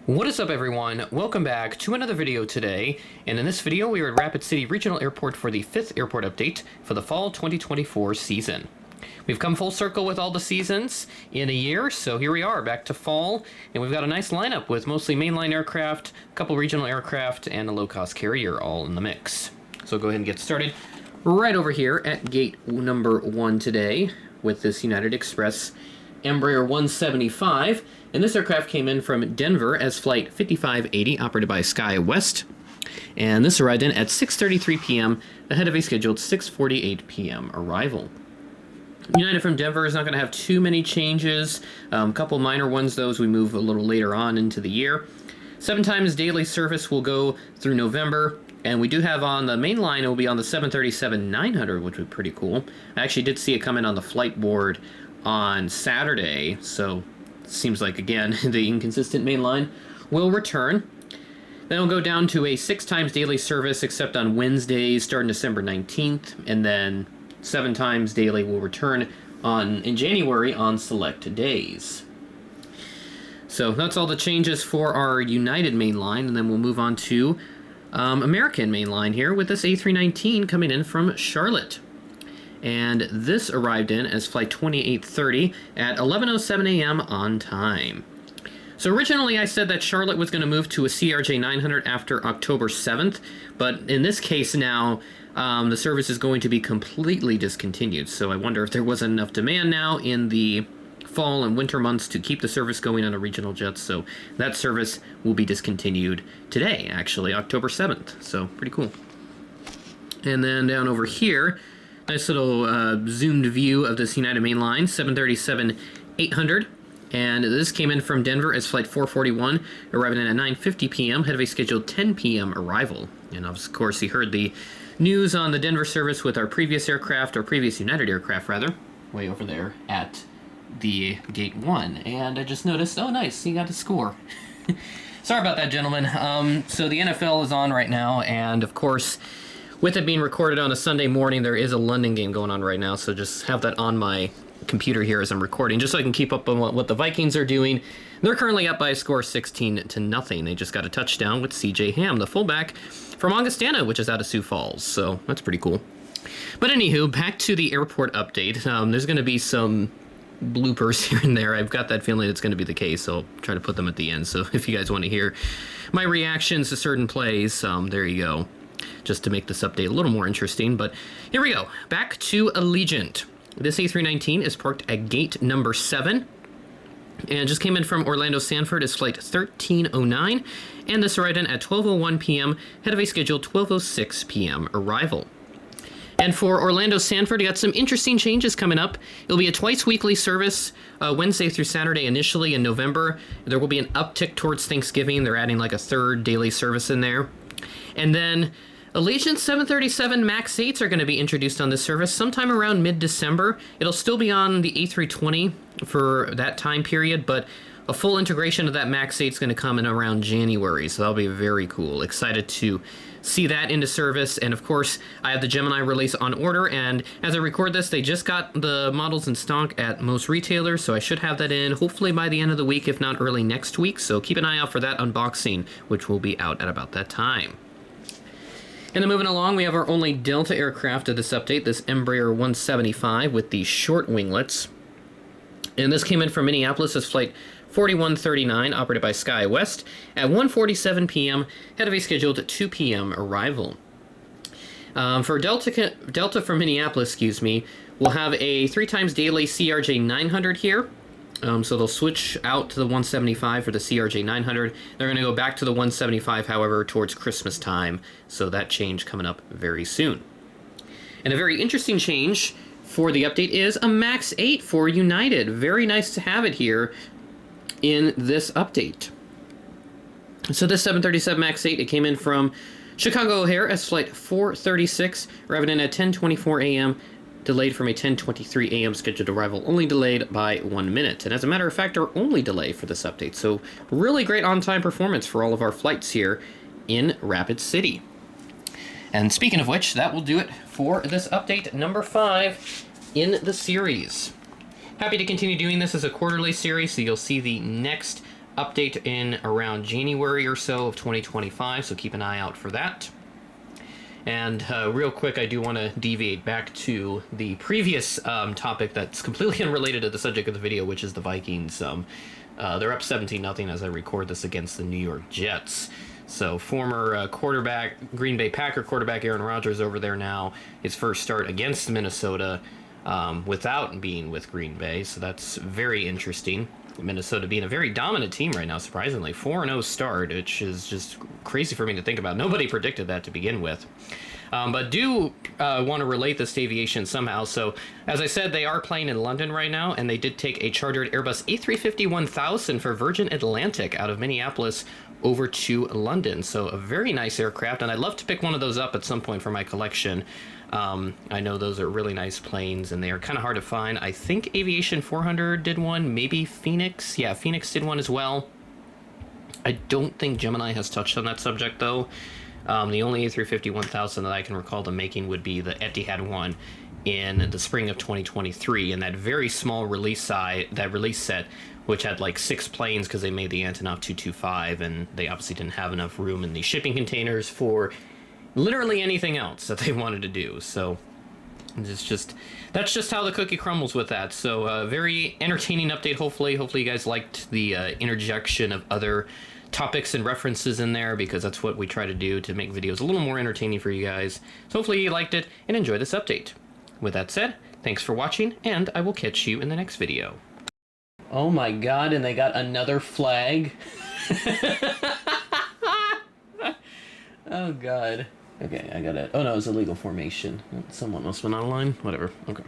What is up, everyone? Welcome back to another video today, and in this video we are at Rapid City Regional Airport for the 5th airport update for the fall 2024 season. We've come full circle with all the seasons in a year, so here we are back to fall, and we've got a nice lineup with mostly mainline aircraft, a couple regional aircraft, and a low-cost carrier all in the mix. So go ahead and get started right over here at gate number 1 today with this United Express Embraer 175. And this aircraft came in from Denver as Flight 5580, operated by SkyWest. And this arrived in at 6:33 p.m., ahead of a scheduled 6:48 p.m. arrival. United from Denver is not going to have too many changes. A couple minor ones, though, as we move a little later on into the year. 7 times daily service will go through November. And we do have on the main line, it will be on the 737-900, which would be pretty cool. I actually did see it come in on the flight board on Saturday, so seems like, again, the inconsistent main line will return. Then we'll go down to a 6 times daily service, except on Wednesdays, starting December 19th, and then 7 times daily will return in January on select days. So that's all the changes for our United main line, and then we'll move on to American main line here with this A319 coming in from Charlotte. And this arrived in as Flight 2830 at 11:07 a.m. on time. So originally I said that Charlotte was going to move to a CRJ 900 after October 7th, but in this case now the service is going to be completely discontinued. So I wonder if there wasn't enough demand now in the fall and winter months to keep the service going on a regional jet. So that service will be discontinued today, actually, October 7th. So pretty cool. And then down over here, nice little zoomed view of this United mainline, 737-800. And this came in from Denver as Flight 441, arriving in at 9:50 p.m., ahead of a scheduled 10 p.m. arrival. And of course, you heard the news on the Denver service with our previous United aircraft, rather, way over there at the Gate 1. And I just noticed, oh, nice, you got a score. Sorry about that, gentlemen. So the NFL is on right now, and of course, with it being recorded on a Sunday morning, there is a London game going on right now, so just have that on my computer here as I'm recording, just so I can keep up on what the Vikings are doing. They're currently up by a score of 16-0. They just got a touchdown with C.J. Ham, the fullback from Augustana, which is out of Sioux Falls, so that's pretty cool. But anywho, back to the airport update. There's going to be some bloopers here and there. I've got that feeling it's going to be the case, so I'll try to put them at the end. So if you guys want to hear my reactions to certain plays, there you go, just to make this update a little more interesting. But here we go. Back to Allegiant. This A319 is parked at gate number 7 and just came in from Orlando Sanford as Flight 1309, and this arrived in at 12:01 p.m., ahead of a scheduled 12:06 p.m. arrival. And for Orlando Sanford, you got some interesting changes coming up. It'll be a twice weekly service, Wednesday through Saturday initially in November. There will be an uptick towards Thanksgiving. They're adding like a 3rd daily service in there. And then Allegiant 737 MAX 8s are going to be introduced on this service sometime around mid-December. It'll still be on the A320 for that time period, but a full integration of that MAX 8 is going to come in around January, so that'll be very cool. Excited to see that into service. And of course, I have the Gemini release on order, and as I record this, they just got the models in stock at most retailers, so I should have that in hopefully by the end of the week, if not early next week. So keep an eye out for that unboxing, which will be out at about that time. And then moving along, we have our only Delta aircraft of this update, this Embraer 175 with the short winglets. And this came in from Minneapolis as Flight 4139, operated by SkyWest, at 1:47 p.m., ahead of a scheduled 2 p.m. arrival. For Delta from Minneapolis, we'll have a 3 times daily CRJ 900 here. So they'll switch out to the 175 for the CRJ 900. They're going to go back to the 175, however, towards Christmas time. So that change coming up very soon. And a very interesting change for the update is a MAX 8 for United. Very nice to have it here in this update. So this 737 MAX 8, it came in from Chicago O'Hare as Flight 436, arriving in at 10:24 a.m., delayed from a 10:23 a.m. scheduled arrival, only delayed by 1 minute. And as a matter of fact, our only delay for this update. So really great on-time performance for all of our flights here in Rapid City. And speaking of which, that will do it for this update number 5 in the series. Happy to continue doing this as a quarterly series, so you'll see the next update in around January or so of 2025, so keep an eye out for that. And real quick, I do want to deviate back to the previous topic that's completely unrelated to the subject of the video, which is the Vikings. They're up 17-0 as I record this against the New York Jets. So former quarterback, Green Bay Packer quarterback Aaron Rodgers over there now. His first start against Minnesota without being with Green Bay. So that's very interesting. Minnesota being a very dominant team right now, surprisingly. 4-0 start, which is just crazy for me to think about. Nobody predicted that to begin with. But do want to relate this to aviation somehow. So, as I said, they are playing in London right now, and they did take a chartered Airbus A350-1000 for Virgin Atlantic out of Minneapolis over to London. So a very nice aircraft, and I'd love to pick one of those up at some point for my collection. I know those are really nice planes, and they are kind of hard to find. I think Aviation 400 did one, maybe Phoenix. Yeah, Phoenix did one as well. I don't think Gemini has touched on that subject, though. The only A350-1000 that I can recall them making would be the Etihad one in the spring of 2023, and that very small release set, which had like 6 planes because they made the Antonov 225, and they obviously didn't have enough room in the shipping containers for literally anything else that they wanted to do. So that's just how the cookie crumbles with that. So very entertaining update. Hopefully you guys liked the interjection of other topics and references in there, because that's what we try to do to make videos a little more entertaining for you guys. So hopefully you liked it and enjoy this update. With that said, thanks for watching, and I will catch you in the next video. Oh my god, and they got another flag. Oh god. Okay, I got it. Oh no, it's a legal formation. Someone must have been online. Whatever. Okay.